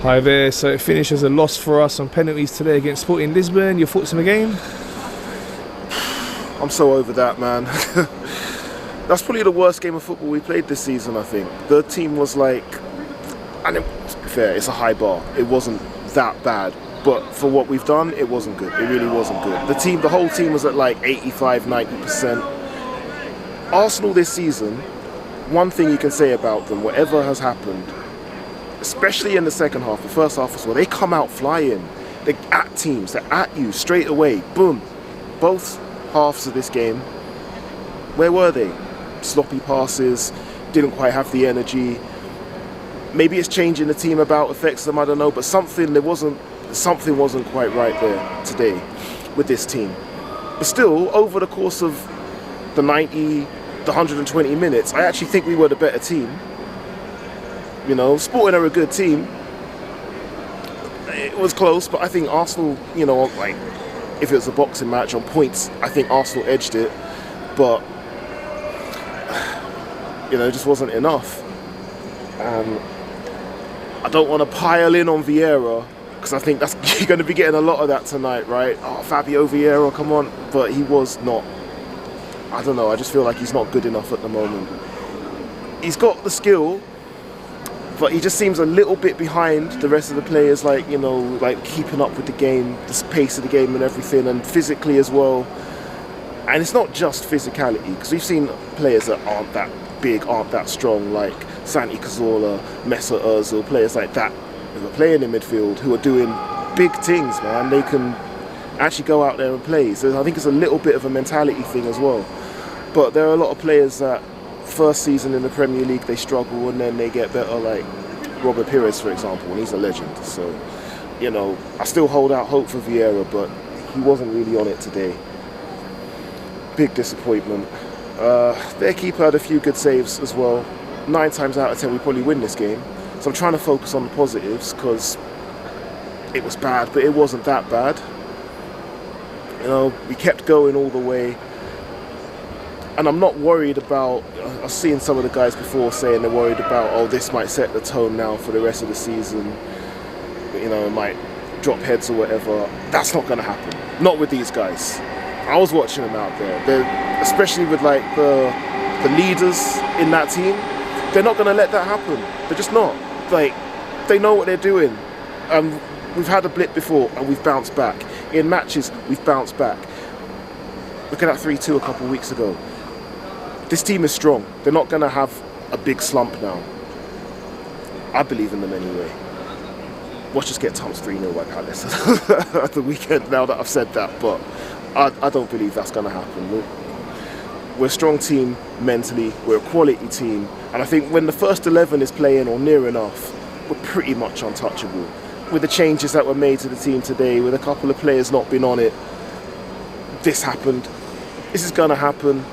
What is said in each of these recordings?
Hi there. So it finished as a loss for us on penalties today against Sporting Lisbon. Your thoughts on the game? I'm so over that, man. That's probably the worst game of football we played this season, I think. The team was like, and to be fair, it's a high bar. It wasn't that bad. But for what we've done, it wasn't good. It really wasn't good. The whole team was at like 85, 90%. Arsenal this season, one thing you can say about them, whatever has happened, especially in the second half, the first half as well, they come out flying. They're at teams, they're at you straight away. Boom. Both halves of this game, where were they? Sloppy passes, didn't quite have the energy. Maybe it's changing the team about affects them, I don't know, but something wasn't quite right there today with this team. But still, over the course of the 90, the 120 minutes, I actually think we were the better team. You know, Sporting are a good team. It was close, but I think Arsenal, you know, like, if it was a boxing match on points, I think Arsenal edged it. But, you know, it just wasn't enough. I don't want to pile in on Vieira, because I think you're going to be getting a lot of that tonight, right? Oh, Fabio Vieira, come on. But he was not. I don't know, I just feel like he's not good enough at the moment. He's got the skill, but he just seems a little bit behind the rest of the players, like, you know, like keeping up with the game, the pace of the game and everything, and physically as well. And it's not just physicality, because we've seen players that aren't that big, aren't that strong, like Santi Cazorla, Mesut Ozil, players like that who are playing in midfield, who are doing big things, man. They can actually go out there and play. So I think it's a little bit of a mentality thing as well. But there are a lot of players that first season in the Premier League they struggle and then they get better, like Robert Pires, for example, and he's a legend. So, you know, I still hold out hope for Vieira, but he wasn't really on it today. Big disappointment. Their keeper had a few good saves as well. 9 times out of 10 we probably win this game. So I'm trying to focus on the positives, because it was bad, but it wasn't that bad. You know, we kept going all the way. And I'm not worried about, I've seen some of the guys before saying they're worried about, oh, this might set the tone now for the rest of the season. You know, it might drop heads or whatever. That's not going to happen. Not with these guys. I was watching them out there. Especially with like the leaders in that team. They're not going to let that happen. They're just not. Like, they know what they're doing. We've had a blip before and we've bounced back. In matches, we've bounced back. Look at that 3-2 a couple of weeks ago. This team is strong. They're not going to have a big slump now. I believe in them anyway. Watch us get thumped 3-0 by Palace at the weekend, now that I've said that. But I don't believe that's going to happen. We're a strong team mentally. We're a quality team. And I think when the first 11 is playing or near enough, we're pretty much untouchable. With the changes that were made to the team today, with a couple of players not being on it, this happened. This is going to happen.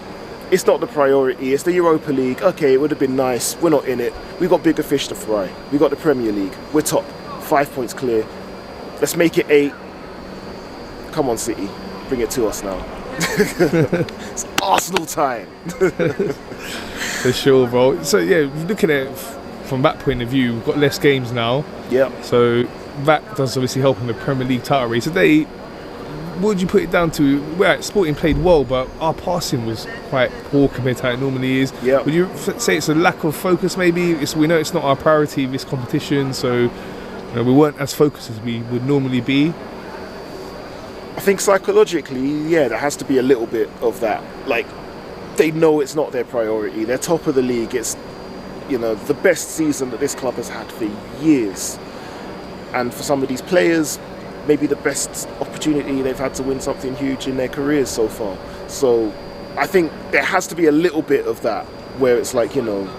It's not the priority. It's the Europa League. Okay, it would have been nice. We're not in it. We've got bigger fish to fry. We've got the Premier League. We're top. 5 points clear. Let's make it 8. Come on, City. Bring it to us now. It's Arsenal time. For sure, bro. So, yeah, looking at it from that point of view, we've got less games now. Yeah. So that does obviously help in the Premier League title race. Today, what would you put it down to? Well, Sporting played well, but our passing was quite poor compared to how it normally is. Yeah. Would you say it's a lack of focus maybe? We know it's not our priority, this competition, so you know, we weren't as focused as we would normally be. I think psychologically, yeah, there has to be a little bit of that. Like, they know it's not their priority. They're top of the league. It's, you know, the best season that this club has had for years. And for some of these players, maybe the best opportunity they've had to win something huge in their careers so far. So I think there has to be a little bit of that, where it's like, you know,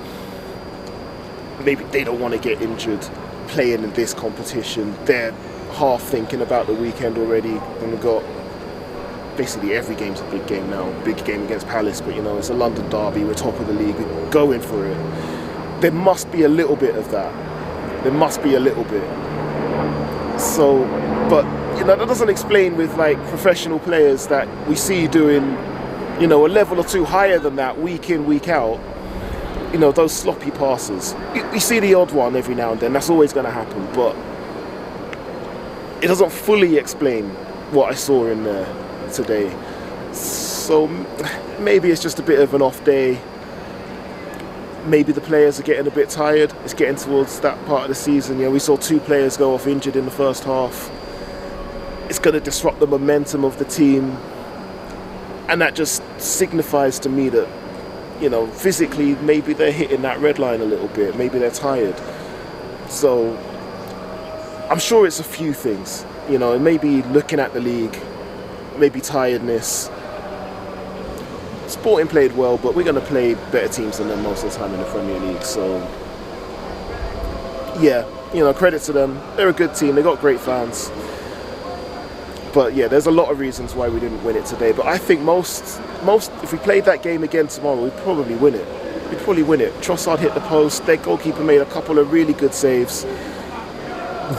maybe they don't want to get injured playing in this competition. They're half thinking about the weekend already, and we've got basically every game's a big game now. Big game against Palace, but you know, it's a London derby, we're top of the league, we're going for it. There must be a little bit of that. There must be a little bit. So, but you know, that doesn't explain with like professional players that we see doing, you know, a level or two higher than that week in, week out. You know, those sloppy passes. We see the odd one every now and then, that's always going to happen, but it doesn't fully explain what I saw in there today. So maybe it's just a bit of an off day. Maybe the players are getting a bit tired. It's getting towards that part of the season. We saw 2 players go off injured in the first half. It's going to disrupt the momentum of the team. And that just signifies to me that, physically, maybe they're hitting that red line a little bit. Maybe they're tired. So I'm sure it's a few things. Maybe looking at the league, maybe tiredness. Sporting played well, but we're going to play better teams than them most of the time in the Premier League. So, yeah, credit to them. They're a good team. They got great fans. But yeah, there's a lot of reasons why we didn't win it today. But I think most, if we played that game again tomorrow, we'd probably win it. Trossard hit the post. Their goalkeeper made a couple of really good saves.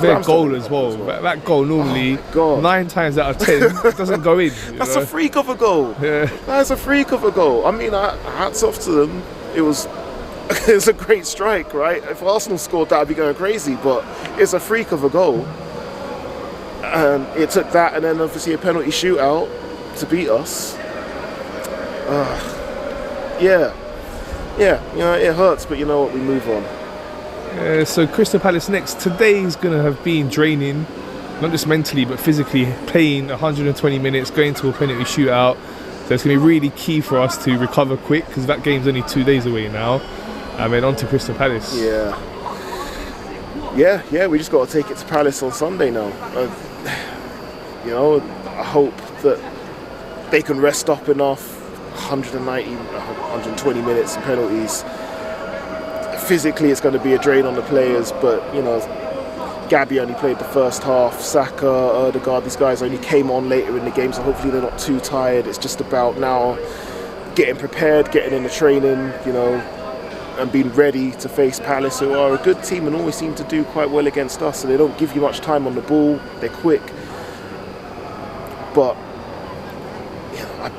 Their goal as well. That goal normally, 9 times out of 10, doesn't go in. That's a freak of a goal. Yeah. That's a freak of a goal. I mean, hats off to them. It was a great strike, right? If Arsenal scored that, I'd be going crazy. But it's a freak of a goal. And it took that and then obviously a penalty shootout to beat us. Yeah, it hurts, but you know what, we move on. So Crystal Palace next. Today's going to have been draining, not just mentally but physically, playing 120 minutes, going to a penalty shootout. So it's going to be really key for us to recover quick, because that game's only 2 days away now. And then on to Crystal Palace. Yeah, we just got to take it to Palace on Sunday now. I hope that they can rest up enough. 120 minutes and penalties. Physically, it's going to be a drain on the players, but Gabby only played the first half. Saka, Odegaard, these guys only came on later in the game, so hopefully they're not too tired. It's just about now getting prepared, getting in the training, and being ready to face Palace, who are a good team and always seem to do quite well against us. So they don't give you much time on the ball. They're quick, but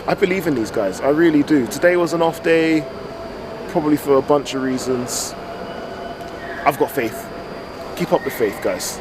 I believe in these guys. I really do. Today was an off day, probably for a bunch of reasons. I've got faith. Keep up the faith, guys.